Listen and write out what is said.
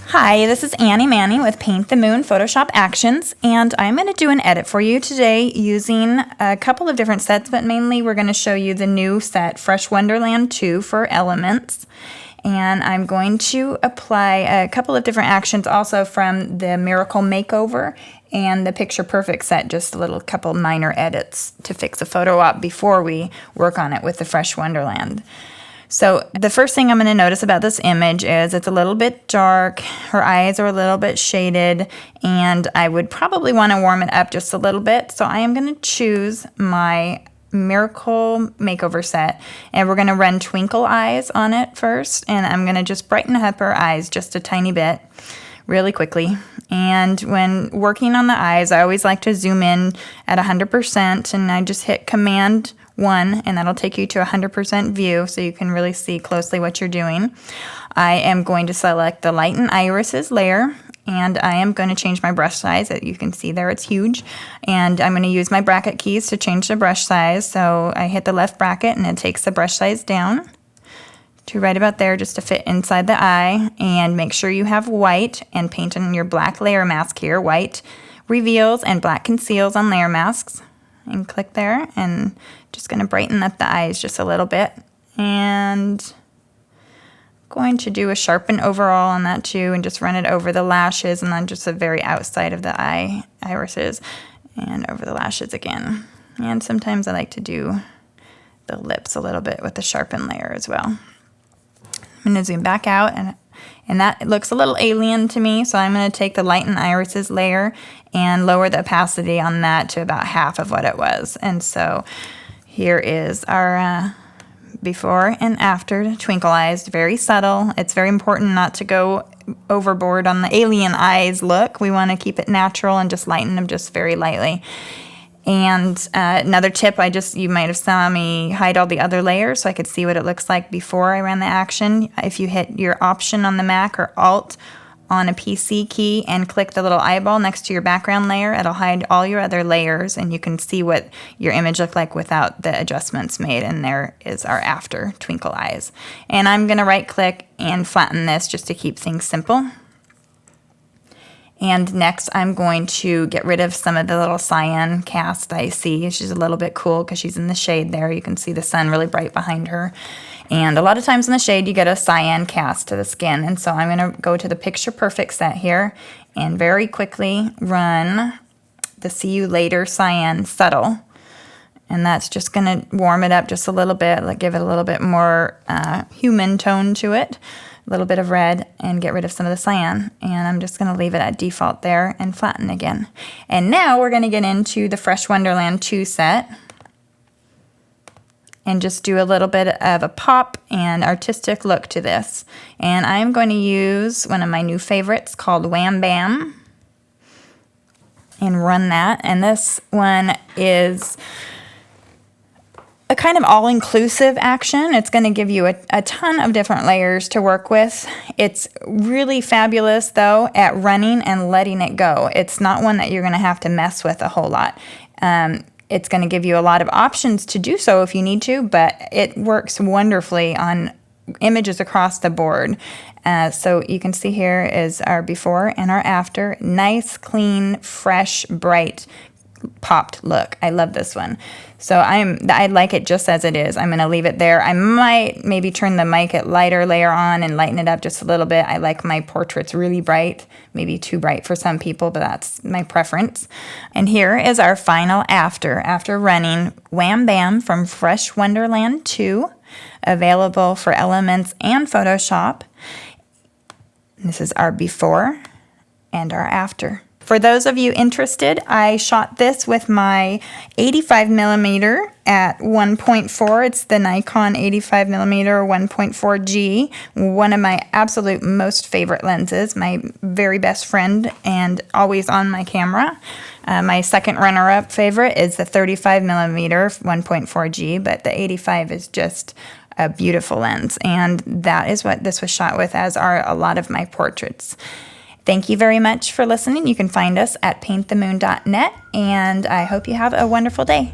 Hi, this is Annie Manny with Paint the Moon Photoshop Actions, and I'm going to do an edit for you today using a couple of different sets, but mainly we're going to show you the new set, Fresh Wonderland 2 for Elements. And I'm going to apply a couple of different actions also from the Miracle Makeover and the Picture Perfect set, just a little couple minor edits to fix a photo op before we work on it with the Fresh Wonderland. So the first thing I'm going to notice about this image is it's a little bit dark, her eyes are a little bit shaded, and I would probably want to warm it up just a little bit. So I am going to choose my Miracle Makeover set, and we're going to run Twinkle Eyes on it first, and I'm going to just brighten up her eyes just a tiny bit really quickly. And when working on the eyes, I always like to zoom in at 100%, and I just hit Command 1, and that'll take you to 100% view so you can really see closely what you're doing. I am going to select the Lighten Irises layer, and I am going to change my brush size. As you can see there, it's huge. And I'm going to use my bracket keys to change the brush size. So I hit the left bracket, and it takes the brush size down to right about there just to fit inside the eye. And make sure you have white and paint on your black layer mask here. White reveals and black conceals on layer masks. And click there, and just going to brighten up the eyes just a little bit, and going to do a sharpen overall on that too, and just run it over the lashes and then just the very outside of the irises and over the lashes again. And sometimes I like to do the lips a little bit with the sharpen layer as well. I'm going to zoom back out, and that looks a little alien to me, so I'm going to take the Lighten Irises layer and lower the opacity on that to about half of what it was. And so here is our before and after Twinkle Eyes. Very subtle. It's very important not to go overboard on the alien eyes look. We want to keep it natural and just lighten them just very lightly. And another tip, you might have saw me hide all the other layers so I could see what it looks like before I ran the action. If you hit your Option on the Mac or Alt on a PC key and click the little eyeball next to your background layer, it'll hide all your other layers, and you can see what your image looked like without the adjustments made. And there is our after Twinkle Eyes. And I'm going to right click and flatten this just to keep things simple. And next I'm going to get rid of some of the little cyan cast I see. She's a little bit cool because she's in the shade there. You can see the sun really bright behind her. And a lot of times in the shade you get a cyan cast to the skin. And so I'm going to go to the Picture Perfect set here and very quickly run the See You Later Cyan Subtle. And that's just going to warm it up just a little bit, like give it a little bit more human tone to it. A little bit of red, and get rid of some of the cyan. And I'm just going to leave it at default there and flatten again. And now we're going to get into the Fresh Wonderland 2 set and just do a little bit of a pop and artistic look to this. And I'm going to use one of my new favorites called Wham Bam and run that. And this one is a kind of all-inclusive action. It's going to give you a ton of different layers to work with. It's really fabulous, though, at running and letting it go. It's not one that you're going to have to mess with a whole lot. It's going to give you a lot of options to do so if you need to, but it works wonderfully on images across the board. So you can see here is our before and our after. Nice, clean, fresh, bright, popped look. I love this one. So I like it just as it is. I'm going to leave it there. I might maybe turn the mic at lighter layer on and lighten it up just a little bit. I like my portraits really bright, maybe too bright for some people, but that's my preference. And here is our final after running Wham Bam from Fresh Wonderland 2, available for Elements and Photoshop. This is our before and our after. For those of you interested, I shot this with my 85mm at 1.4. It's the Nikon 85mm 1.4G, one of my absolute most favorite lenses, my very best friend and always on my camera. My second runner-up favorite is the 35mm 1.4G, but the 85 is just a beautiful lens, and that is what this was shot with, as are a lot of my portraits. Thank you very much for listening. You can find us at paintthemoon.net, and I hope you have a wonderful day.